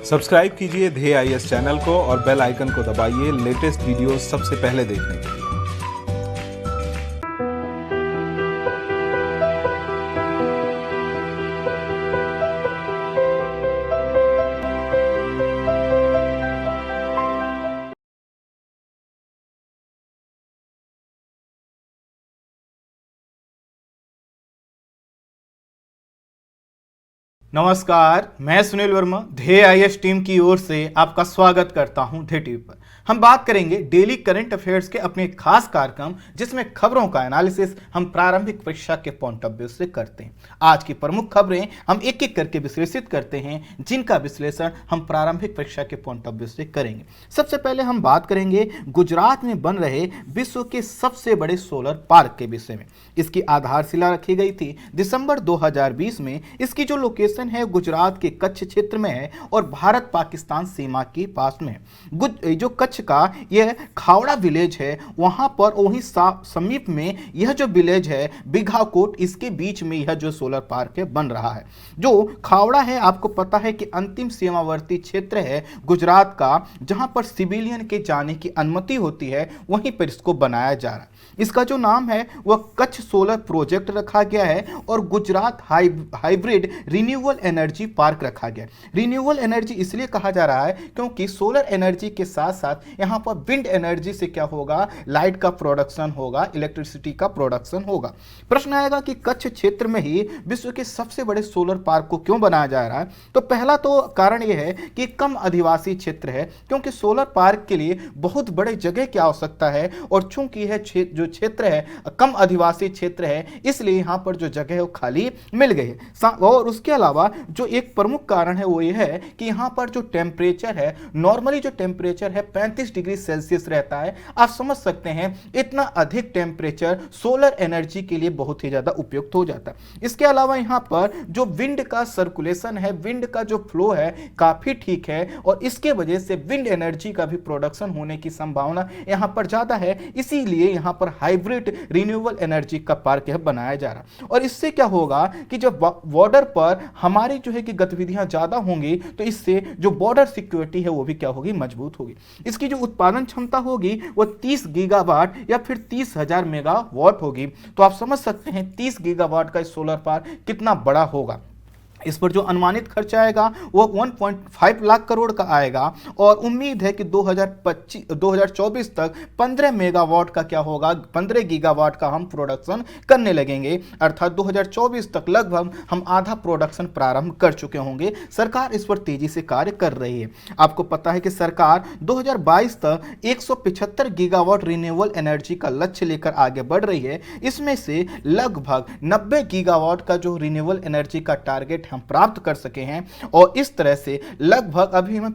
Subscribe कीजिए ध्येय IAS channel को और बेल आइकन को दबाइए लेटेस्ट वीडियो सबसे पहले देखने के लिए। नमस्कार, मैं सुनील वर्मा ध्येय आईएएस टीम की ओर से आपका स्वागत करता हूं ध्येय टीवी पर। हम बात करेंगे डेली करंट अफेयर्स के अपने खास कार्यक्रम जिसमें खबरों का एनालिसिस हम प्रारंभिक परीक्षा के पॉइंट ऑफ व्यू से करते हैं। आज की प्रमुख खबरें हम एक एक करके विश्लेषित करते हैं, जिनका विश्लेषण हम प्रारंभिक परीक्षा के पॉइंट ऑफ व्यू से करेंगे। सबसे पहले हम बात करेंगे गुजरात में बन रहे विश्व के सबसे बड़े सोलर पार्क के विषय में। इसकी आधारशिला रखी गई थी दिसंबर 2020 में। इसकी जो लोकेशन है गुजरात के कच्छ क्षेत्र में है और भारत पाकिस्तान सीमा के पास में है। जो कच्छ का यह खावड़ा विलेज है वहां पर वहीं समीप में यह जो विलेज है बिघाकोट, इसके बीच में यह जो सोलर पार्क है बन रहा है। जो खावड़ा है आपको पता है कि अंतिम सीमावर्ती क्षेत्र है गुजरात का, जहां पर सिविलियन के जाने की अनुमति होती है, वहीं पर इसको बनाया जा रहा है। इसका जो नाम है वह कच्छ सोलर प्रोजेक्ट रखा गया है और Gujarat hybrid renewable energy park रखा गया है। रिन्यूएबल एनर्जी इसलिए कहा जा रहा है क्योंकि सोलर एनर्जी के साथ साथ यहां पर विंड एनर्जी से क्या होगा, लाइट का प्रोडक्शन होगा, इलेक्ट्रिसिटी का प्रोडक्शन होगा। प्रश्न आएगा कि कच्छ क्षेत्र में ही विश्व के सबसे बड़े सोलर पार्क को क्यों बनाया जा रहा है? तो पहला तो कारण यह है कि कम अधिवासी क्षेत्र है, क्योंकि सोलर पार्क के लिए बहुत बड़े जगह की आवश्यकता है और चूंकि यह जो क्षेत्र है कम अधिवासी क्षेत्र है, इसलिए यहां पर जो जगह है वो खाली मिल गई है। और उसके अलावा जो एक प्रमुख कारण है वो ये है कि यहां पर जो टेम्परेचर है, नॉर्मली जो टेम्परेचर है 35 डिग्री सेल्सियस रहता है। आप समझ सकते हैं इतना अधिक टेम्परेचर सोलर एनर्जी के लिए बहुत ही ज्यादा उपयुक्त हो जाता है। इसके अलावा यहां पर जो विंड का सर्कुलेशन है, विंड का जो फ्लो है काफी ठीक है और इसके वजह से विंड एनर्जी का भी प्रोडक्शन होने की संभावना यहां पर ज्यादा है। इसीलिए यहां पर हाइब्रिड रिन्यूएबल एनर्जी का पार्क बनाया जा रहा है। और इससे क्या होगा कि जब बॉर्डर पर हमारी जो है कि गतिविधियां ज्यादा होंगी तो इससे जो बॉर्डर सिक्योरिटी है वो भी क्या होगी, मजबूत होगी। इसकी जो उत्पादन क्षमता होगी वो 30 गीगावाट या फिर 30,000 मेगावाट होगी। तो आप समझ सकते हैं 30 गीगावाट का सोलर पार्क कितना बड़ा होगा। इस पर जो अनुमानित खर्च आएगा वो 1.5 लाख करोड़ का आएगा और उम्मीद है कि 2024 तक 15 मेगावाट का क्या होगा, 15 गीगावाट का हम प्रोडक्शन करने लगेंगे। अर्थात 2024 तक लगभग हम आधा प्रोडक्शन प्रारंभ कर चुके होंगे। सरकार इस पर तेजी से कार्य कर रही है। आपको पता है कि सरकार 2022 तक 175 गीगावाट रिन्यूएबल एनर्जी का लक्ष्य लेकर आगे बढ़ रही है। इसमें से लगभग 90 गीगावाट का जो रिन्यूएबल एनर्जी का टारगेट हम प्राप्त कर सके हैं और इस तरह से लगभग अभी हमें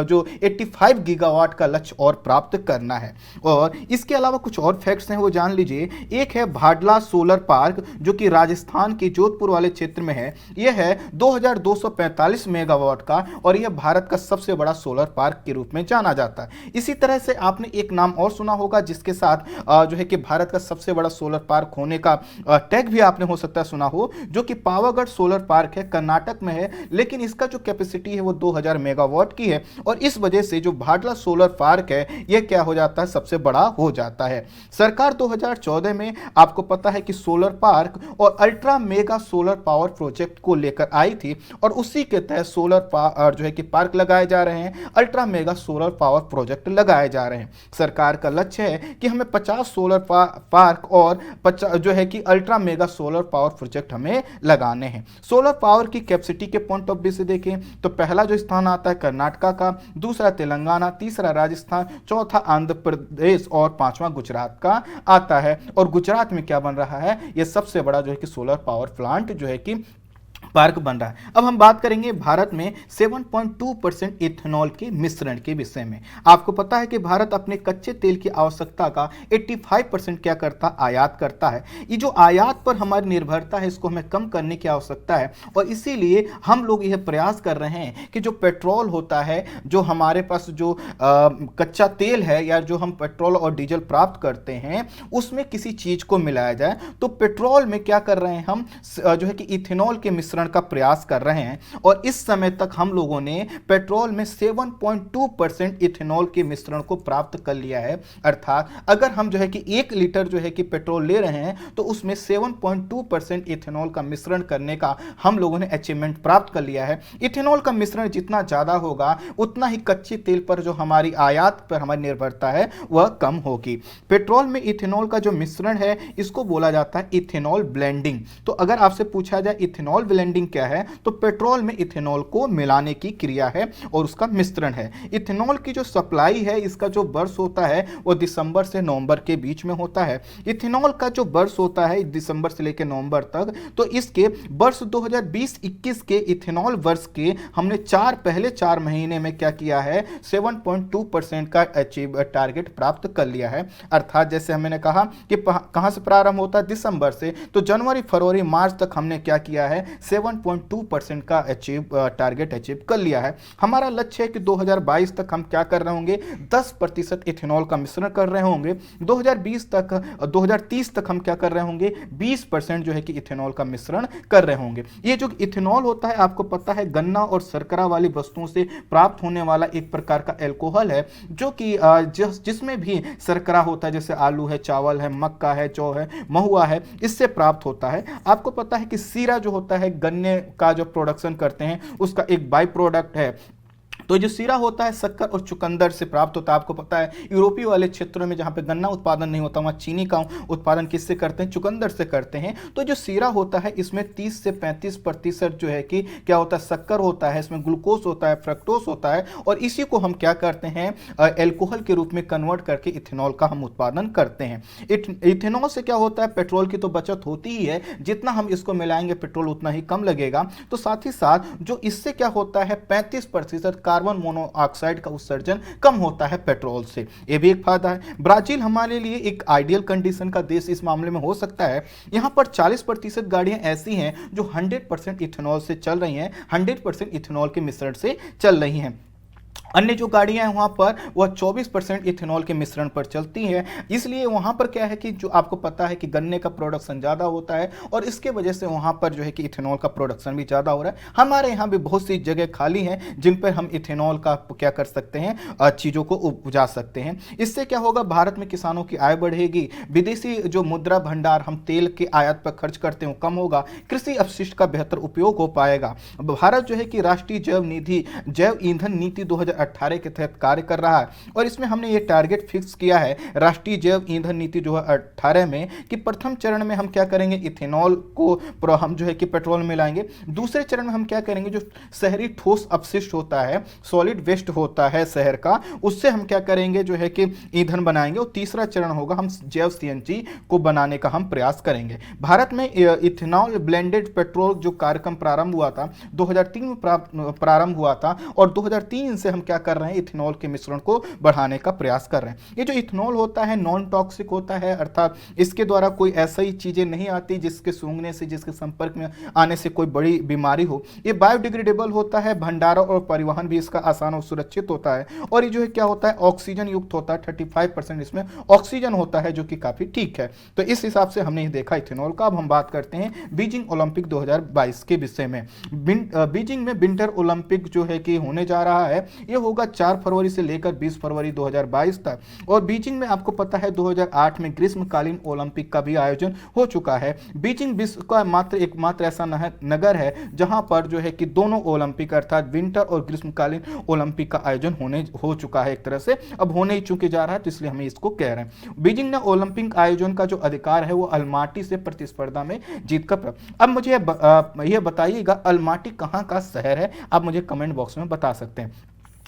जो 85 गीगावाट का लक्ष्य और प्राप्त करना है। और इसके अलावा कुछ और फैक्ट्स हैं वो जान लीजिए। एक है भाडला सोलर पार्क जो कि राजस्थान के जोधपुर वाले क्षेत्र में है। यह है 2245 मेगावाट का और यह भारत का सबसे बड़ा सोलर पार्क के रूप में जाना जाता है। इसी तरह से आपने एक नाम और सुना होगा जिसके साथ जो है कि भारत का सबसे बड़ा सोलर पार्क होने का टैग भी आपने हो सकता है सुना हो, जो कि पावागढ़ सोलर पार्क कर्नाटक में है, लेकिन इसका जो कैपेसिटी है वो 2000 मेगावाट की है और इस वजह से जो भाडला सोलर पार्क है यह क्या हो जाता है, सबसे बड़ा हो जाता है। सरकार 2014 में आपको पता है कि सोलर पार्क और ultra mega solar power project को लेकर आई थी और उसी के तहत सोलर जो है कि पार्क लगाए जा रहे हैं, ultra mega solar power project लगाए जा रहे हैं। सरकार का लक्ष्य है कि हमें 50 सोलर पार्क और जो है कि ultra mega solar power project हमें लगाने हैं। सोलर पावर की कैपेसिटी के पॉइंट ऑफ व्यू से देखें तो पहला जो स्थान आता है कर्नाटक का, दूसरा तेलंगाना, तीसरा राजस्थान, चौथा आंध्र प्रदेश और पांचवा गुजरात का आता है। और गुजरात में क्या बन रहा है, यह सबसे बड़ा जो है कि सोलर पावर प्लांट जो है कि पार्क बन रहा है। अब हम बात करेंगे भारत में 7.2% इथेनॉल के मिश्रण के विषय में। आपको पता है कि भारत अपने कच्चे तेल की आवश्यकता का 85% क्या करता, आयात करता है। ये जो आयात पर हमारी निर्भरता है इसको हमें कम करने की आवश्यकता है और इसीलिए हम लोग यह प्रयास कर रहे हैं कि जो पेट्रोल होता है, जो हमारे पास जो कच्चा तेल है या जो हम पेट्रोल और डीजल प्राप्त करते हैं उसमें किसी चीज को मिलाया जाए। तो पेट्रोल में क्या कर रहे हैं हम, जो है कि इथेनॉल के मिश्रण का प्रयास कर रहे हैं और इस समय तक हम लोगों ने पेट्रोल में 7.2% इथेनॉल के मिश्रण को प्राप्त कर लिया है। अर्थात अगर हम जो है कि 1 लीटर जो है कि पेट्रोल ले रहे हैं तो उसमें 7.2% इथेनॉल का मिश्रण करने का हम लोगों ने अचीवमेंट प्राप्त कर लिया है। इथेनॉल का मिश्रण जितना ज़्यादा होगा उतना ही कच्चे तेल पर जो हमारी आयात पर हमारी निर्भरता है वह कम होगी। पेट्रोल में इथेनॉल का जो मिश्रण है इसको बोला जाता है इथेनॉल ब्लेंडिंग। तो अगर आपसे पूछा जाए इथेनॉल ब्लेंडिंग क्या है तो पेट्रोल में इथेनॉल को मिलाने की क्रिया है और उसका मिश्रण है। इथेनॉल की जो सप्लाई है इसका जो वर्ष होता है वो दिसंबर से नवंबर के बीच में होता है। इथेनॉल का जो वर्ष होता है दिसंबर से लेकर नवंबर तक, तो इसके वर्ष 2020-21 के इथेनॉल वर्ष के हमने पहले 4 महीने में क्या किया है 7.2% का अचीव टारगेट प्राप्त कर लिया है। अर्थात जैसे हमने कहा कि कहां से प्रारंभ होता है दिसंबर से, तो जनवरी फरवरी मार्च तक हमने क्या किया है 7.2% का टारगेट अचीव कर लिया है। हमारा लक्ष्य है कि 2022 तक हम क्या कर रहे होंगे 10% इथेनॉल का मिश्रण कर रहे होंगे। 2030 तक हम क्या कर रहे होंगे 20% जो है कि इथेनॉल का मिश्रण कर रहे होंगे। ये जो इथेनॉल होता है आपको पता है गन्ना और शर्करा वाली वस्तुओं से प्राप्त होने वाला एक प्रकार का एल्कोहल है जो कि जिसमें भी शर्करा होता है, जैसे आलू है, चावल है, मक्का है, जौ है, महुआ है, इससे प्राप्त होता है। आपको पता है कि सीरा जो होता है गन्ने का जो प्रोडक्शन करते हैं उसका एक बाई प्रोडक्ट है। तो जो सीरा होता है शक्कर और चुकंदर से प्राप्त होता है। आपको पता है यूरोपीय वाले क्षेत्रों में जहां पे गन्ना उत्पादन नहीं होता वहां चीनी का उत्पादन किससे करते हैं, चुकंदर से करते हैं। तो जो सीरा होता है इसमें 30 से 35% जो है कि क्या होता है शक्कर होता है, इसमें ग्लूकोज होता है, फ्रक्टोज होता है और इसी को हम क्या करते हैं एल्कोहल के रूप में कन्वर्ट करके इथेनॉल का हम उत्पादन करते हैं। इथेनॉल से क्या होता है पेट्रोल की तो बचत होती ही है, जितना हम इसको मिलाएंगे पेट्रोल उतना ही कम लगेगा। तो साथ ही साथ जो इससे क्या होता है 35% कार्बन मोनोऑक्साइड का उत्सर्जन कम होता है पेट्रोल से, यह भी एक फायदा है। ब्राजील हमारे लिए एक आइडियल कंडीशन का देश इस मामले में हो सकता है। यहां पर 40% गाड़ियां ऐसी हैं जो 100% इथेनॉल से चल रही हैं, 100% इथेनॉल के मिश्रण से चल रही हैं। अन्य जो गाड़ियां हैं वहां पर वह 24% इथेनॉल के मिश्रण पर चलती हैं। इसलिए वहां पर क्या है कि जो आपको पता है कि गन्ने का प्रोडक्शन ज़्यादा होता है और इसके वजह से वहां पर जो है कि इथेनॉल का प्रोडक्शन भी ज़्यादा हो रहा है। हमारे यहाँ भी बहुत सी जगह खाली हैं जिन पर हम इथेनॉल का क्या कर सकते हैं चीज़ों को उपजा सकते हैं। इससे क्या होगा भारत में किसानों की आय बढ़ेगी, विदेशी जो मुद्रा भंडार हम तेल के आयात पर खर्च करते हैं कम होगा, कृषि अपशिष्ट का बेहतर उपयोग हो पाएगा। भारत जो है कि राष्ट्रीय जैव ईंधन नीति 2018 के तहत कार्य कर रहा है और इसमें हमने ये टारगेट फिक्स किया है राष्ट्रीय जैव ईंधन नीति 2018 में कि प्रथम चरण में हम क्या करेंगे इथेनॉल को हम जो है कि पेट्रोल में मिलाएंगे। दूसरे चरण में हम क्या करेंगे जो शहरी ठोस अपशिष्ट होता है, सॉलिड वेस्ट होता है शहर का, उससे हम क्या करेंगे जो है कि ईंधन बनाएंगे। और तीसरा चरण होगा हम जैव सीएनजी को बनाने का हम प्रयास करेंगे। भारत में इथेनॉल ब्लेंडेड पेट्रोल जो कार्यक्रम प्रारंभ हुआ था 2003 में प्रारंभ हुआ था और 2003 से हम क्या कर रहे हैं इथेनॉल के मिश्रण को बढ़ाने का प्रयास कर रहे हैं। ये जो इथेनॉल होता है नॉन टॉक्सिक होता है, अर्थात इसके द्वारा कोई ऐसा ही चीजें नहीं आती जिसके सूंघने से, जिसके संपर्क में आने से कोई बड़ी बीमारी हो। ये बायोडिग्रेडेबल होता है, भंडारण और परिवहन भी इसका आसान और सुरक्षित होता है और ये जो है क्या होता है ऑक्सीजन युक्त होता है। 35% इसमें ऑक्सीजन होता है जो कि काफी ठीक है। तो इस हिसाब से हमने देखा इथेनॉल का। अब हम बात करते हैं बीजिंग ओलंपिक 2022 के विषय में। बीजिंग में विंटर ओलंपिक जो है कि होने जा रहा है, ये होगा 4 फरवरी से लेकर 20 फरवरी 2022 तक। और बीजिंग में आपको पता है 2008 में ग्रीष्मकालीन ओलंपिक का भी आयोजन हो चुका है। बीजिंग विश्व का एकमात्र ऐसा नगर है जहां पर जो है कि दोनों ओलंपिक अर्थात विंटर और ग्रीष्मकालीन ओलंपिक का आयोजन हो चुका है। एक तरह से अब होने ही चुके जा रहा है, तो इसलिए हम इसको कह रहे हैं। बीजिंग ने ओलंपिक आयोजन का जो अधिकार है वो अलमाटी से प्रतिस्पर्धा में जीत कर। अब मुझे यह बताइएगा अलमाटी कहाँ का शहर है, आप मुझे कमेंट बॉक्स में बता सकते हैं।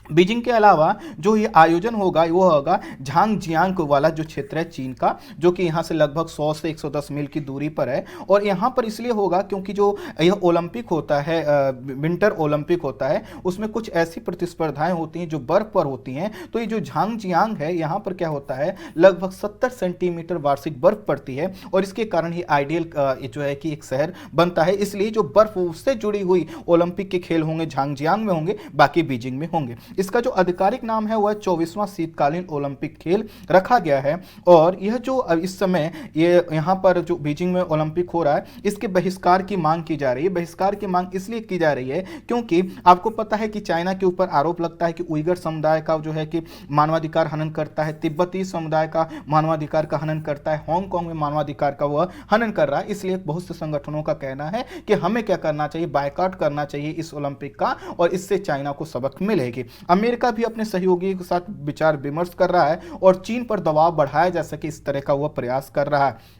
बीजिंग के अलावा जो ये आयोजन होगा वो होगा झांगजियांग वाला जो क्षेत्र है चीन का, जो कि यहाँ से लगभग 100 से 110 मील की दूरी पर है। और यहाँ पर इसलिए होगा क्योंकि जो यह ओलंपिक होता है विंटर ओलंपिक होता है उसमें कुछ ऐसी प्रतिस्पर्धाएं होती हैं जो बर्फ पर होती हैं। तो ये जो झांगजियांग है यहाँ पर क्या होता है लगभग 70 सेंटीमीटर वार्षिक बर्फ पड़ती है और इसके कारण ही आइडियल जो है कि एक शहर बनता है। इसलिए जो बर्फ उससे जुड़ी हुई ओलंपिक के खेल होंगे झांगजियांग में होंगे, बाकी बीजिंग में होंगे। इसका जो आधिकारिक नाम है वह 24वां शीतकालीन ओलंपिक खेल रखा गया है। और यह जो इस समय ये यहाँ पर जो बीजिंग में ओलंपिक हो रहा है, इसके बहिष्कार की मांग की जा रही है। बहिष्कार की मांग इसलिए की जा रही है क्योंकि आपको पता है कि चाइना के ऊपर आरोप लगता है कि उइगर समुदाय का जो है कि मानवाधिकार हनन करता है, तिब्बती समुदाय का मानवाधिकार का हनन करता है, हांगकांग में मानवाधिकार का वह हनन कर रहा है। इसलिए बहुत से संगठनों का कहना है कि हमें क्या करना चाहिए, बायकॉट करना चाहिए इस ओलंपिक का, और इससे चाइना को सबक मिलेगी। अमेरिका भी अपने सहयोगी के साथ विचार विमर्श कर रहा है और चीन पर दबाव बढ़ाया जा सके इस तरह का वह प्रयास कर रहा है।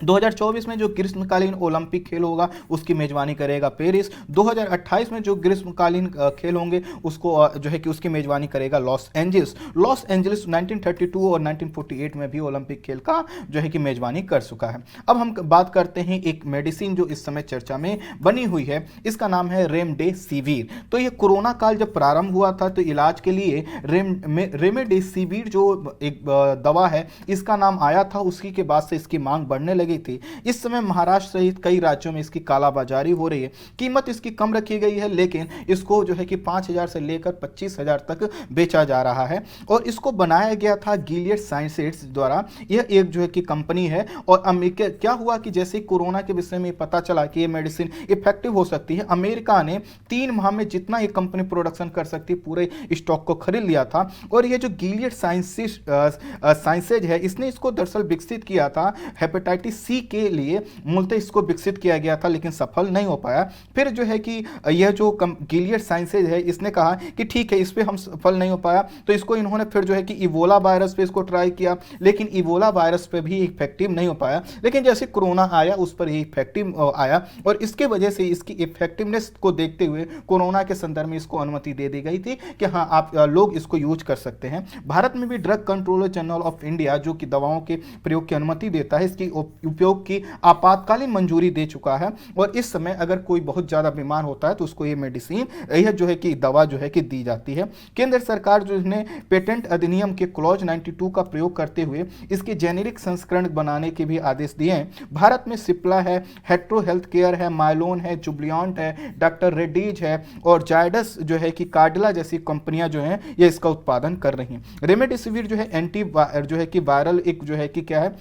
2024 में जो ग्रीष्मकालीन ओलंपिक खेल होगा उसकी मेजबानी करेगा पेरिस। 2028 में जो ग्रीष्मकालीन खेल होंगे उसको जो है कि उसकी मेजबानी करेगा लॉस एंजल्स। लॉस एंजल्स 1932 और 1948 में भी ओलंपिक खेल का जो है कि मेजबानी कर चुका है। अब हम बात करते हैं एक मेडिसिन जो इस समय चर्चा में बनी हुई है, इसका नाम है रेमडेसिविर। तो ये कोरोना काल जब प्रारंभ हुआ था तो इलाज के लिए रेमडेसिविर जो एक दवा है इसका नाम आया था, उसी के बाद से इसकी मांग बढ़ने लगी थी। इस समय महाराष्ट्र सहित कई राज्यों में इसकी कालाबाजारी हो रही है। कीमत इसकी कम रखी गई है लेकिन इसको जो है कि 5,000 से लेकर 25,000 तक बेचा जा रहा है। और इसको बनाया गया था गिलियड साइंसेस द्वारा। यह एक जो है कि कंपनी है। और अमेरिका क्या हुआ कि जैसे कोरोना के विषय में पता चला कि यह मेडिसिन इफेक्टिव हो सकती है, अमेरिका ने 3 माह में जितना ये कंपनी प्रोडक्शन कर सकती पूरे स्टॉक को खरीद लिया था। और ये जो गिलियड साइंसेज है इसने इसको दरअसल विकसित किया था हेपेटाइटिस सी के लिए, मूलतः इसको विकसित किया गया था लेकिन सफल नहीं हो पाया। फिर जो है कि यह जो गिलियड साइंसेज है इसने कहा कि ठीक है इस पे हम सफल नहीं हो पाया, तो इसको इन्होंने फिर जो है कि इबोला वायरस पे इसको ट्राई किया, लेकिन इबोला वायरस पे भी इफेक्टिव नहीं हो पाया। लेकिन जैसे कोरोना आया उस पर ही इफेक्टिव आया और इसके वजह से इसकी इफेक्टिवनेस को देखते हुए कोरोना के संदर्भ में इसको अनुमति दे दी गई थी कि हाँ आप लोग इसको यूज कर सकते हैं। भारत में भी drug controller general of India जो कि दवाओं के प्रयोग की अनुमति देता है, इसकी उपयोग की आपातकालीन मंजूरी दे चुका है। और इस समय अगर कोई बहुत ज्यादा बीमार होता है तो उसको ये मेडिसिन, यह जो है कि दवा जो है कि दी जाती है। केंद्र सरकार जो ने पेटेंट अधिनियम के क्लॉज 92 का प्रयोग करते हुए इसके जेनेरिक संस्करण बनाने के भी आदेश दिए हैं। भारत में सिप्ला है, हेट्रो हेल्थ केयर है, माइलोन है, जुबलियांट है, डॉक्टर रेड्डीज है और जायडस जो है कि कार्डिला जैसी कंपनियां जो हैं ये इसका उत्पादन कर रही हैं। रेमडेसिविर जो है जो है कि वायरल एक जो है कि क्या है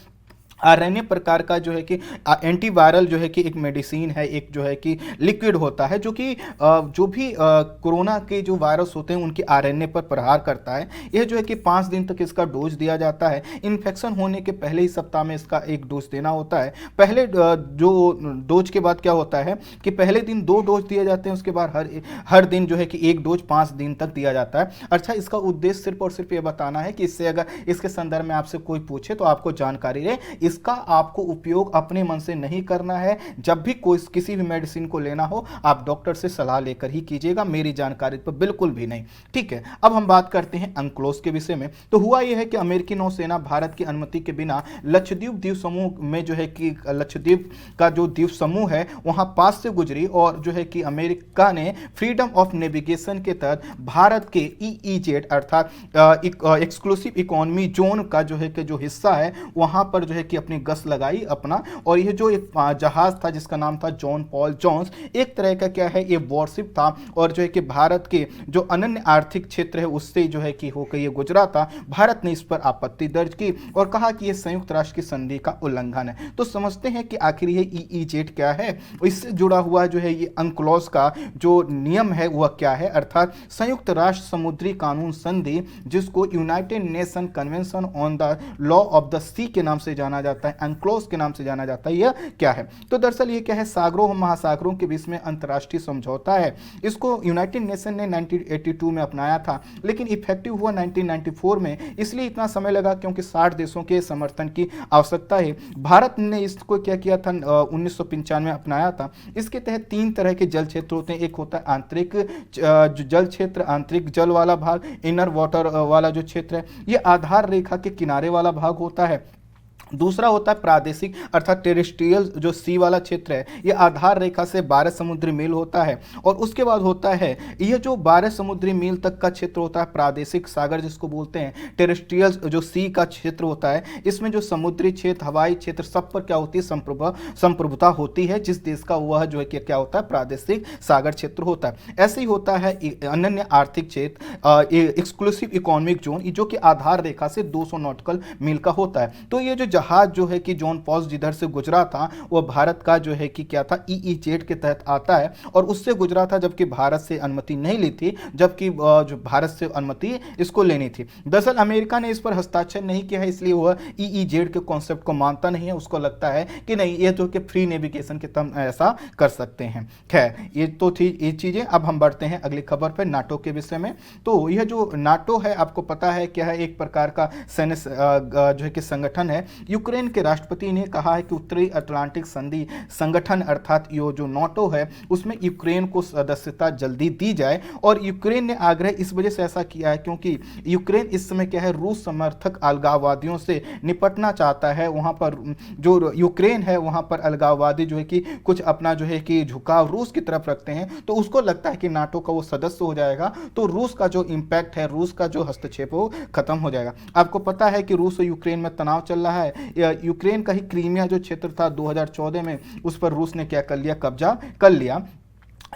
आरएनए प्रकार का जो है कि एंटीवायरल जो है कि एक मेडिसिन है, एक जो है कि लिक्विड होता है जो कि जो भी कोरोना के जो वायरस होते हैं उनके आरएनए पर प्रहार करता है। यह जो है कि 5 दिन तक इसका डोज दिया जाता है। इन्फेक्शन होने के पहले ही सप्ताह में इसका एक डोज देना होता है। पहले जो डोज के बाद क्या होता है कि पहले दिन 2 डोज दिए जाते हैं, उसके बाद हर दिन जो है कि 1 डोज 5 दिन तक दिया जाता है। अच्छा, इसका उद्देश्य सिर्फ और सिर्फ ये बताना है कि इससे अगर इसके संदर्भ में आपसे कोई पूछे तो आपको जानकारी रहे। इसका आपको उपयोग अपने मन से नहीं करना है। जब भी कोई किसी भी मेडिसिन को लेना हो आप डॉक्टर से सलाह लेकर ही कीजिएगा, मेरी जानकारी पर बिल्कुल भी नहीं। ठीक है, अब हम बात करते हैं अंक्लोज के विषय में। तो हुआ यह है कि अमेरिकी नौसेना भारत की अनुमति के बिना लक्षद्वीप द्वीप समूह में जो है कि लक्षद्वीप का जो द्वीप समूह है वहां पास से गुजरी और जो है कि अमेरिका ने फ्रीडम ऑफ नेविगेशन के तहत भारत के EEZ अर्थात एक्सक्लूसिव इकोनॉमी जोन का जो है कि जो हिस्सा है वहां पर जो है कि अपनी गश्त लगाई अपना। और यह जो एक जहाज था जिसका नाम था जॉन पॉल जोन्स, एक तरह का क्या है ये वॉरशिप था और जो है कि भारत के जो अनन्य आर्थिक क्षेत्र है उससे जो है कि होकर ये गुजरा था। भारत ने इस पर आपत्ति दर्ज की और कहा कि यह संयुक्त राष्ट्र की संधि का उल्लंघन है। तो समझते हैं कि आखिर ये EEZ क्या है, इससे जुड़ा हुआ जो है ये अंक्लोज का जो नियम है वह क्या है, अर्थात संयुक्त राष्ट्र समुद्री कानून संधि जिसको United Nation Convention on the law of the sea के नाम से जाना जाता है, अंक्लोज के नाम से जाना जाता है। यह क्या है? तो दरअसल ये क्या है, सागरों महासागरों के बीच में अंतर्राष्ट्रीय समझौता है। इसको यूनाइटेड नेशन ने 1982 में अपनाया था लेकिन इफेक्टिव हुआ 1994 में। इसलिए इतना समय लगा क्योंकि 60 देशों के समर्थन की आवश्यकता है। भारत ने इसको क्या किया था 1995 में अपनाया था। इसके तहत 3 तरह के जल क्षेत्र होते हैं। एक होता है आंतरिक जल क्षेत्र, आंतरिक जल वाला भाग, इनर वाटर वाला जो क्षेत्र है, यह आधार रेखा के किनारे वाला भाग होता है। दूसरा होता है प्रादेशिक अर्थात टेरेस्ट्रियल, जो सी वाला क्षेत्र है ये आधार रेखा से 12 समुद्री मील होता है। और उसके बाद होता है ये जो 12 समुद्री मील तक का क्षेत्र होता है प्रादेशिक सागर जिसको बोलते हैं। टेरेस्ट्रियल जो सी का क्षेत्र होता है इसमें जो समुद्री क्षेत्र, हवाई क्षेत्र सब पर क्या होती है, संप्रभुता होती है। जिस देश का वह जो है कि क्या होता है, प्रादेशिक सागर क्षेत्र होता है। ऐसे ही होता है अनन्य आर्थिक क्षेत्र, एक्सक्लूसिव इकोनॉमिक जोन, जो कि आधार रेखा से 200 नॉटिकल मील का होता है। तो ये जो जहाज जो है कि जॉन पॉल जिधर से गुजरा था वह भारत का जो है कि क्या था, EEZ के तहत आता है और उससे गुजरा था जबकि भारत से अनुमति नहीं ली थी, जबकि जो भारत से अनुमति इसको लेनी थी। दरअसल अमेरिका ने इस पर हस्ताक्षर नहीं किया है, इसलिए वह EEZ के कॉन्सेप्ट को मानता नहीं है। उसको लगता है कि नहीं, ये तो कि फ्री नेविगेशन के तम ऐसा कर सकते हैं। खैर, ये तो थी ये चीजें। अब हम बढ़ते हैं अगली खबर पर, नाटो के विषय में। तो यह जो नाटो है आपको पता है क्या है, एक प्रकार का सैन्य जो है कि संगठन है। यूक्रेन के राष्ट्रपति ने कहा है कि उत्तरी अटलांटिक संधि संगठन अर्थात यो जो नाटो है उसमें यूक्रेन को सदस्यता जल्दी दी जाए। और यूक्रेन ने आग्रह इस वजह से ऐसा किया है क्योंकि यूक्रेन इस समय क्या है, रूस समर्थक अलगाववादियों से निपटना चाहता है। वहां पर जो यूक्रेन है वहां पर अलगाववादी जो है कि कुछ अपना जो है कि झुकाव रूस की तरफ रखते हैं, तो उसको लगता है कि नाटो का वो सदस्य हो जाएगा तो रूस का जो इम्पैक्ट है, रूस का जो हस्तक्षेप हो खत्म हो जाएगा। आपको पता है कि रूस और यूक्रेन में तनाव चल रहा है। यूक्रेन का ही क्रीमिया जो क्षेत्र था 2014 में, उस पर रूस ने क्या कर लिया, कब्जा कर लिया।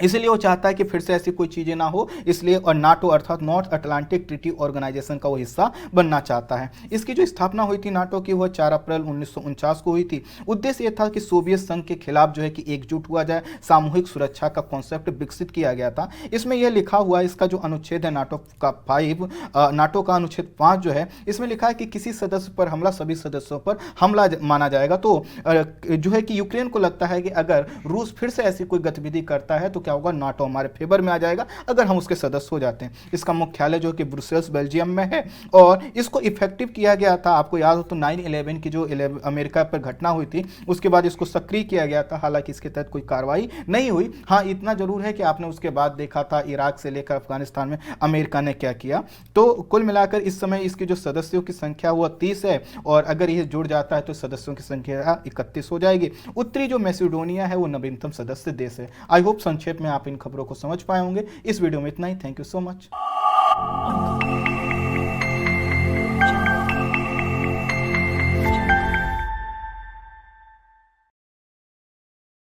इसलिए वो चाहता है कि फिर से ऐसी कोई चीज़ें ना हो, इसलिए और नाटो अर्थात नॉर्थ अटलांटिक ट्रीटी ऑर्गेनाइजेशन का वो हिस्सा बनना चाहता है। इसकी जो स्थापना हुई थी नाटो की वह 4 अप्रैल 1949 को हुई थी। उद्देश्य ये था कि सोवियत संघ के खिलाफ जो है कि एकजुट हुआ जाए, सामूहिक सुरक्षा का कॉन्सेप्ट विकसित किया गया था। इसमें यह लिखा हुआ है, इसका जो अनुच्छेद है नाटो का अनुच्छेद 5 जो है, इसमें लिखा है कि किसी सदस्य पर हमला सभी सदस्यों पर हमला माना जाएगा। तो जो है कि यूक्रेन को लगता है कि अगर रूस फिर से ऐसी कोई गतिविधि करता है तो क्या होगा, नाटो हमारे फेवर में आ जाएगा अगर हम उसके सदस्य हो जाते हैं। इसका मुख्यालय जो कि ब्रुसेल्स बेल्जियम में है और इसको इफेक्टिव किया गया था। आपको याद हो तो 9/11 की जो अमेरिका पर घटना हुई थी उसके बाद इसको सक्रिय किया गया था। हालांकि इसके तहत कोई कार्रवाई नहीं हुई। हाँ, इतना जरूर है कि आपने उसके बाद देखा था इराक से लेकर अफगानिस्तान में अमेरिका ने क्या किया। तो कुल मिलाकर इस समय इसके जो सदस्यों की संख्या वो 30 है और अगर यह जुड़ जाता है तो सदस्यों की संख्या 31 हो जाएगी। उत्तरी जो मैसेडोनिया है वो नवीनतम सदस्य देश है। आई होप संक्षेप में आप इन खबरों को समझ पाए होंगे। इस वीडियो में इतना ही। Thank you so much.